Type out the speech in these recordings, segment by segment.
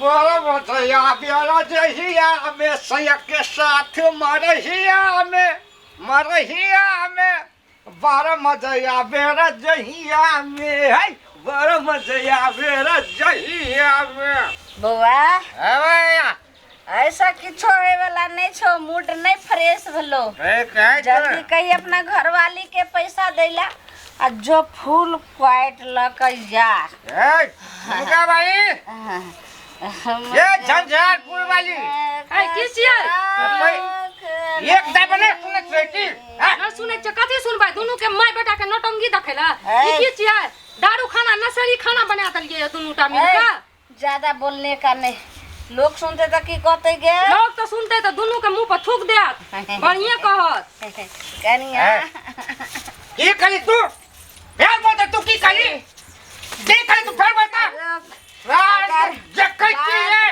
मरहिया बेरा जहिया में सैया के साथ मरहिया में बारह मजया बेरा जहिया में है बड़ा मजया बेरा जहिया में बउआ भैया ऐसा किछो होए वाला नहीं छो, मूड नहीं फ्रेश भलो। जल्दी कही अपना घरवाली के पैसा देला आ जो फूल क्वाइट लकैया मुका भाई ये झंझारपुर वाली है किस यार एक दाई बने सुने छेटी ना सुने कथि सुनबा दोनों के माय बेटा के नटंगी देखेला ई किस यार दारू खाना नशेड़ी खाना बना दलिए दोनों टा मिलका। ज्यादा बोलने का नहीं, लोग सुनते तो की कहते गे, लोग तो सुनते तो दोनों के मुंह पर थूक देत बढ़िया कहत कनिया की कली तू फिर बता तू की कली देख कली तू फिर बता रात जक्कई की है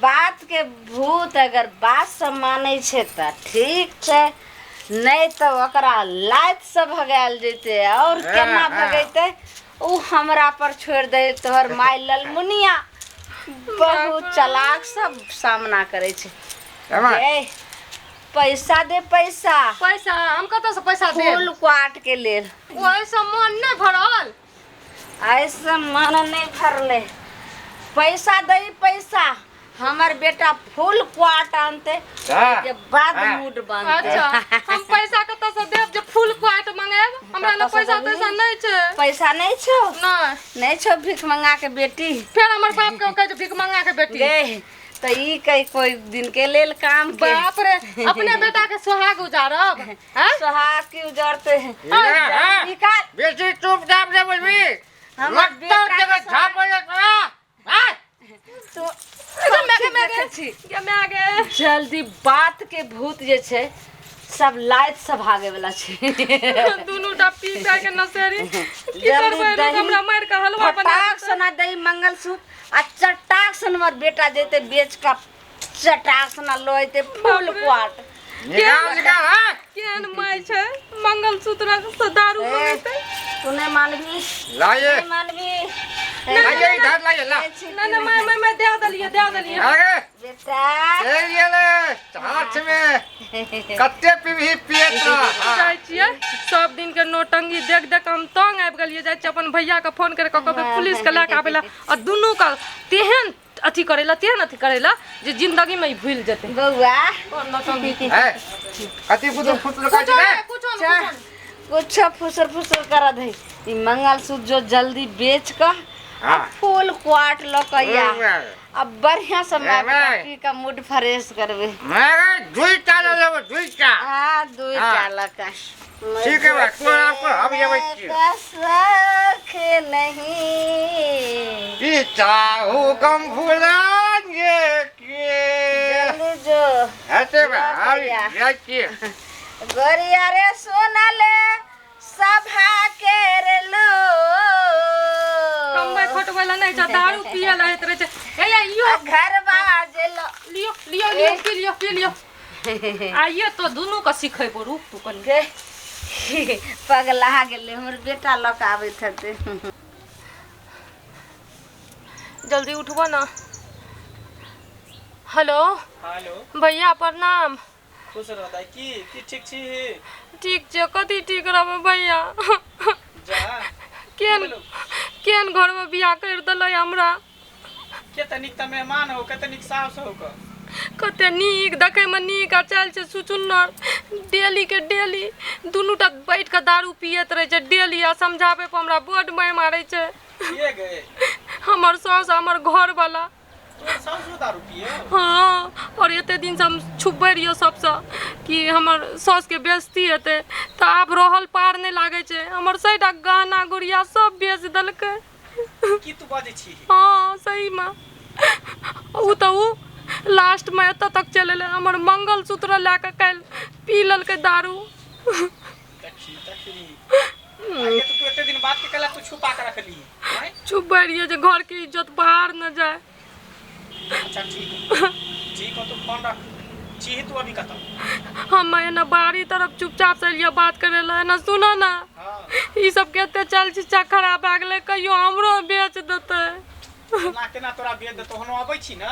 बात के भूत अगर बात सब माने छे त ठीक छे, नहीं तो ओकरा लात से भगाल जैते और केना भगैते उ हमरा पर छोड़ दे। तोहर माय ललमुनिया बहुत चालाक सब सामना करे छे। ए पैसा दे पैसा पैसा हम कत से पैसा दे फूल काट के ले वैसा मन नहीं भरल ऐसा मन नहीं भरले। पैसा दे पैसा, हमर बेटा फूल क्वाट आनते के बाद मूड बनते। अच्छा हम पैसा कत से देब जे फूल क्वाट मंगाएब हमरा न पैसा तैसा नहीं छे। पैसा नहीं छो नहीं छो भीख मंगा के बेटी फिर हमर बाप के कह भीख मंगा के बेटी गे तो ई कई कोई दिन के लेल काम के बाप रे अपने बेटा के सुहाग उजारब हैं सुहाग की उजरते हैं निकाल बेटी चुपचाप से बोलबी हमर लगता जगह छाप हो जाता हां तो मैं आगे जल्दी बात के भूत जे छे सब लाइट से भागे वाला छे। दोनों टा पी के नसेरी जल्दी हमरा मार के हलवा बना फटाक सना दही मंगलसूत्र आ चटाक सन हमर बेटा जेते बेच का चटाक सना लोइते फूल क्वाट निकाल हां केन माय छे मंगलसूत्र से दारू मंगते तूने मानवी लाइए नहीं मानवी लाइए इधर लाइए ला ना मैं दे दलिए आगे बेटा ये ले हाथ में कत्ते पीवी पिएता जाय छियै सब दिन के नोटंगी देख देख हम तंग आबि गेलिए जाय छी अपन भैया के फोन करे कहबे पुलिस के लाके आबेला और दोनों का तेहन अथी करेला जे जिंदगी में ही भूल जते बउआ नोटंगी है कति फुटल का छै कुछ फुसर कर दे ई मंगलसूत्र जो जल्दी बेच कर फूल क्वाट लकैया अब बढ़िया समय बेटी का मूड फ्रेश करबे। मैं दुईटा ले दुईटा हां दुईटा लका ठीक है बात को आपको अब ये बच्ची सख नहीं पीछा हो गम भूलांगे के जल्दी जो ऐसे बच्ची गोरिया रे सोनले सभा के रे लो कम में खोटवाला नहीं छ दारू पिए रहत रहे छे ए यो घर बाजे लियो पी लियो आइए तो दोनों का सिखेबो रुक तू कन के पगला गेले हमर बेटा लक आवे थते। जल्दी उठबो ना। हेलो भैया प्रणाम। खुश रहता की ठीक छी ठीक छे कथि ठीक रहबे भैया जा केन घर में बियाह कर दलै हमरा के तनिक त मेहमान हो के तनिक सास हो क कते नीक देखे में नीक आ चल छे सुचुन्नर डेली के डेली दुनू टा बैठ के दारू पियत रहे छे डेली आ समझावे पर हमरा बड माय मारे छे। ये गए हमर सास हमर घर वाला तोर सास दारू पिए हाँ और एते दिन से हम छुपे रहियो सबसे कि हमर सास के बेइज्जती हेते त आब रहल पार नहीं लागे छे। हमर सैटा गहना गुड़िया सब बेच दलके की तू बाजे छी। हाँ सही में उ तो उ लास्ट में एत तक चले हमर मंगलसूत्र लेके कल पी ललके दारू। देखी आगे तो तू एते दिन बात के कला तू छुपा के रखली हैं चुप रहिए जे घर की इज्जत बाहर न जाए। अच्छा ठीक हो तो फोन रख छी तू अभी कत हम ना बाहरी तरफ चुपचाप से लिया बात करे ला ना सुनो ना हां ई सब कहते चल चिचा खराब आ गेले कहियो हमरो बेच देते ना केना तोरा बेच दे तो हम आबै छी ना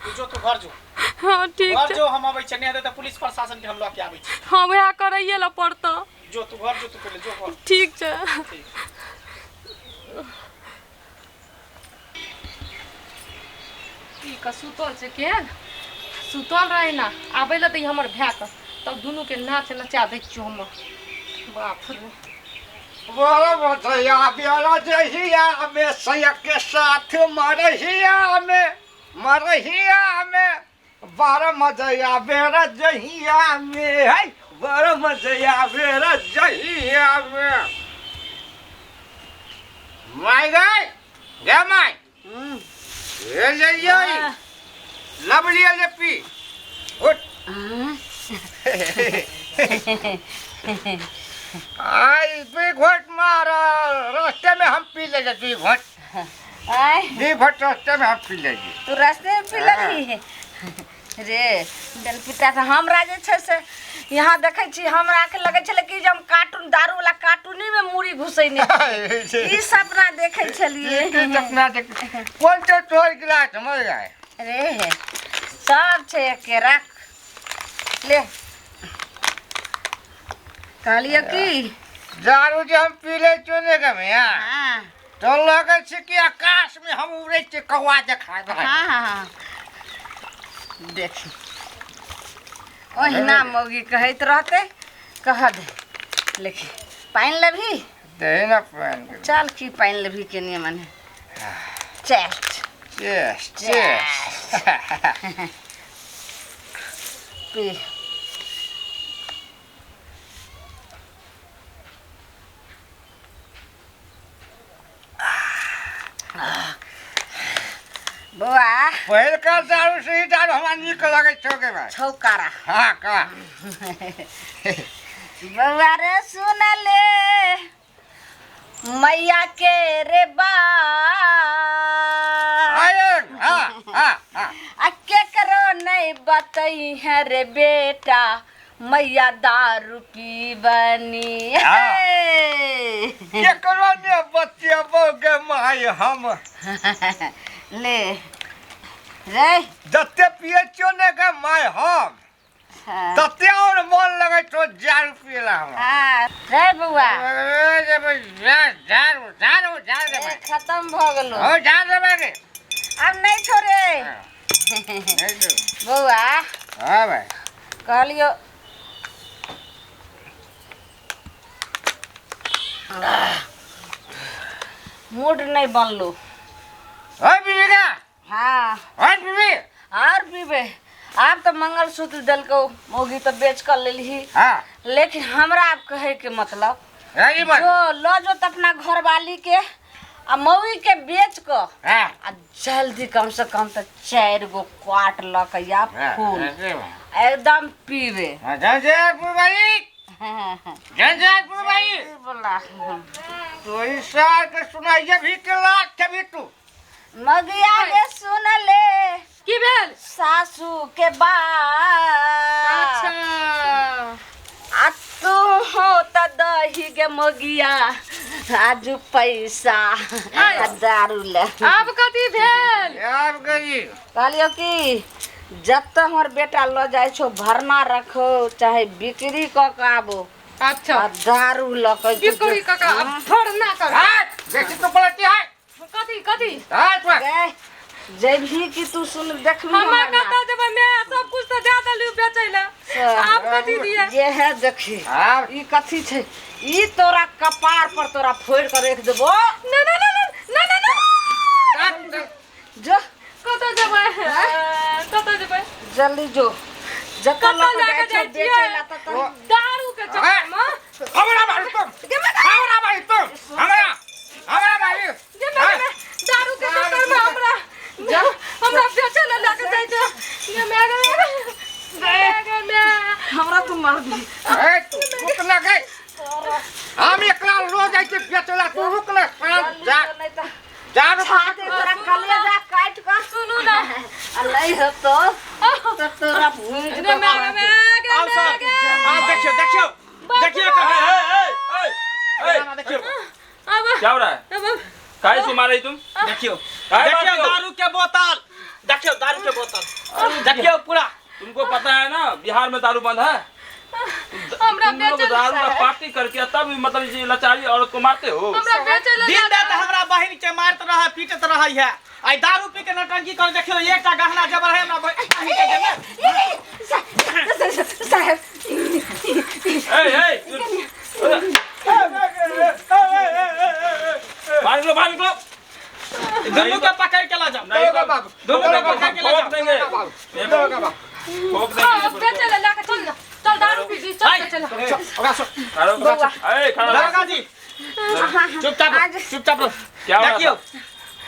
तू जो तू घर जो हाँ ठीक घर छै जो हम आबै छी नहीं दे तो पुलिस प्रशासन के हम लऽ के आबै छी हाँ वएह करैये ला पड़ता जो तू घर जो तू पहले जो घर ठीक छै ठीक ई का सुतल छै केहन सुतल रहे ना आबै ला दै हमर भाय के तब दुनू के नाच नचा दै छियो हम बाप रे बड़ा मजया बेरा जहिया में सैया के साथ मरहिया में बड़ा मजया बेरा जहिया में है बड़ा मजया बेरा जहिया में माय गई गे माय ये ले जाई लवली ले पी उठ आई भी घोट मारा रास्ते में हम पी लेंगे दी घोट रास्ते में हम पी लेंगे तू रास्ते में पी लेली रे दल पिता से हमरा जे छै से यहाँ देखै छी हमरा के लगै छले कि जे हम कार्टून दारू वाला कार्टूनी में मुड़ी घुसैने ई सपना देखै छलिए के सपना देख कौन से तोड़ गिलास मर जाए रे सब छै के रख ले कहलिए कि दारू जे हम पी ले चुने के भैया हाँ तो लगे छै कि आकाश में हम उड़े छै कौवा देखा दे हाँ देखी ओहिना मौगी कहैत रहते कह दे लेकिन पानि लेबही दे ना पान चल की पानि लेबही के नियम है चेस्ट चेस पी बौआ पहल का दारू से ही दारू हमारा निक लगे छो के भाई छौकारा हाँ का बौआ रे सुन ले मैया के रे बा आए हाँ हाँ हाँ आ केकरो नहीं बतई है रे बेटा मैया दारू पी बनी हाँ। ये करो ने बच्चे बोगे माई हम ले रे जत्ते पिए चोने के माई हम हाँ तत्ते और मन लगे तो जार पिएला हम रे बउआ जार ए, खत्म भ गेलो हो जार देबे के अब नहीं छोड़े नहीं दो बउआ हां भाई कहलियो मूड नहीं बनलो ओए बीबीगा हाँ ओए बीबी और पीबे आप तो मंगलसूत्र दिल को मोगी तो बेच कर ले ली हां लेकिन हमरा आप कहे के मतलब यही बात जो लो जो तो अपना घर वाली के आ मौगी के बेच को हां आ जल्दी कम से कम तो 4 गो क्वाट लक या फूल एकदम पीवे जंजापुर भाई बोला तो इस साल के सुनाइए भी के लाख के भी तू मगिया रे सुन ले की भेल सासू के बात अच्छा आ तू हो त दही के मगिया आज पैसा आ दारू ले अब कथी भेल यार गई कहलियो कि जब तक हमर बेटा लो जाय छो भरना रखो चाहे बिक्री क के आबो अच्छा आ दारू ल के बिक्री काका अब भरना कर हां देखी तो पलटी है कथी कथी हां तो जब भी कि तू सुन देख हमरा कता देबे मैं सब कुछ तो दे देलु बेचैला आप कथी दिए ये है देखी हां ई कथी छै ई तोरा कपार पर तोरा फोड़ के रख देबो ना ना ना ना ना ना जो कत जेबै जल्दी जो जतन कतऽ लग जाके जाय जाइ बेचैला त छियै? दारू के चक्कर में हमरा मारी तुम हमरा मारी जे मैं दारू के चक्कर में हमरा बेचैला लेके जाय छै ये मेरे हमरा तू मार दी ए रुक ना गई हम एकला लो जाय के बेचला तू रुक ना जा जा रुक छाती तोरा कलेजा काट के सुनू ना नहीं हो तो तोरा भूज ने मेरे आओ सर आप देखियो कहाँ है देखियो अब क्या हो रहा है अब काहे से मार रही तुम देखियो देखियो दारू के बोतल, देखियो दारू के बोतल, देखियो पूरा। तुमको पता है ना बिहार में दारू बंद है। हमरा तुम लोग बेचल दारू का पार्टी करके तब मतलब ये लाचारी औरत को मारते हो। हमरा बेचल दिन रात हमरा बहिन के मारत रहा, पीटत रहा है। आई दारू पी के नौटंकी कर, देखियो एकटा गहना जबर है हमरा बहिन के देने। साहब बाहर निकलो। दोनों के पकड़ के ला जाओ, नहीं तो बाबू, दोनों के पकड़ के ला ठोक जाओ। देंगे, ठोक देंगे। बेचल लेके चल जा। चल दारू पी ली, चल चल। दरोगा जी चुपचाप चुपचाप रहो। क्या हुआ देखियो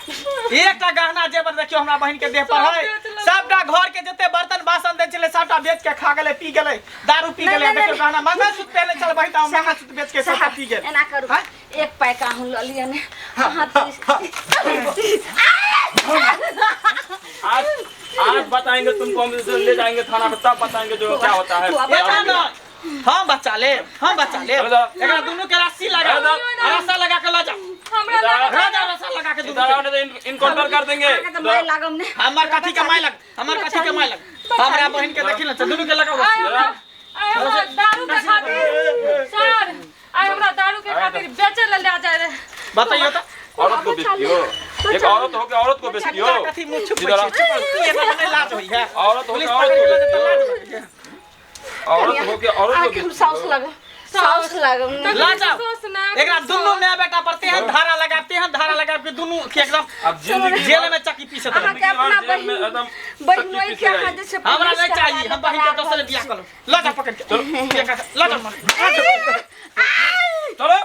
एकटा गहना जेवर देखियो हमरा बहिन के देह पर है। सबटा घर के जते बर्तन बासन दे छले सबटा बेच के खा गेले, पी गेले, दारू पी गेले। देखियो गहना मंगलसूत्र पहने चल बहिन, मंगलसूत्र बेच के सब पी गेले। एना करू, एक पैका हूँ ललिया ने। आज बताएंगे तुमको, हम ले जाएंगे थाना पे, तब बताएंगे जो क्या होता है। एना ना हम बचा ले, हम बचा ले। एकरा दोनों के रस्सी लगा, रस्सा लगा के ला जा। हमरा राजा रस्सा लगा के दोनों इनकाउंटर कर देंगे। हमार काठी के माय लग, हमार काठी के माय लग। हमरा बहन के देखी ना दोनों के लगाओ। हमरा दारू के खातिर सर, आई हमरा दारू के खातिर बेचल ले जाए रे। बताइयो तो औरत को बेचती हो, एक औरत हो के औरत को बेचती हो। काठी मुंह छुप इधर आओ। ये ना लाज होई है। औरत हो पुलिस के औरत पकड़ को ले तो लाज बेचती होई है। हो, औरत हो के औरत को बेचती साउस हो। लगा, साउस लगा। ला जाओ। एकरा दोनों में बेटा पड़ते हैं, धारा लगाते हैं, धारा लगा के दोनों के एकदम अब जिंदगी जेल में चक्की पीसत रहे। के अपना जेल में एकदम बहनोई चक्की के पीसे हाथ से हमरा नहीं चाहिए, हम बहिन के दोसर बियाह करो। ला जा पकड़ के, ला जा चलो।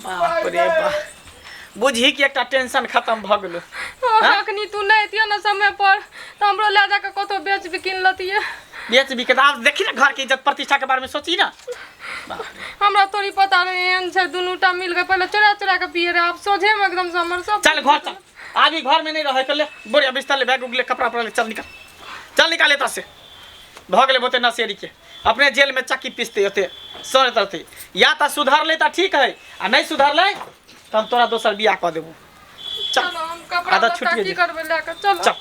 बाप रे बाप, बुझी कि एकटा टेंशन खत्म भ गेलो। अखनी तू नहीं थिया ना समय पर तो हमरो ले जाके कतो बेच बिकिन लतिए। बेच भी के आप देखी ना घर की इज्जत प्रतिष्ठा के बारे में सोची ना। हमरा तोरी पता नहीं एन से दुनूटा मिल गए, पहले चुरा चुरा के पिए रे, अब सोझे में एकदम से हमर सब। चल घर चल, आदमी घर में नहीं रहे के ले, बोरिया बिस्तर ले, बैग उगले, कपड़ा पड़ा ले, चल निकल, चल निकाल एता से। भ गेले बोते नसेरी के, अपने जेल में चक्की पीसते होते सर तरते। या तो सुधार ले तो ठीक है, आ नहीं सुधार ले तो हम तोरा दोसर बियाह कर देबो। चलो हम कपड़ा आदत लत्ता छूट की गेल। करबे लेके चलो। चल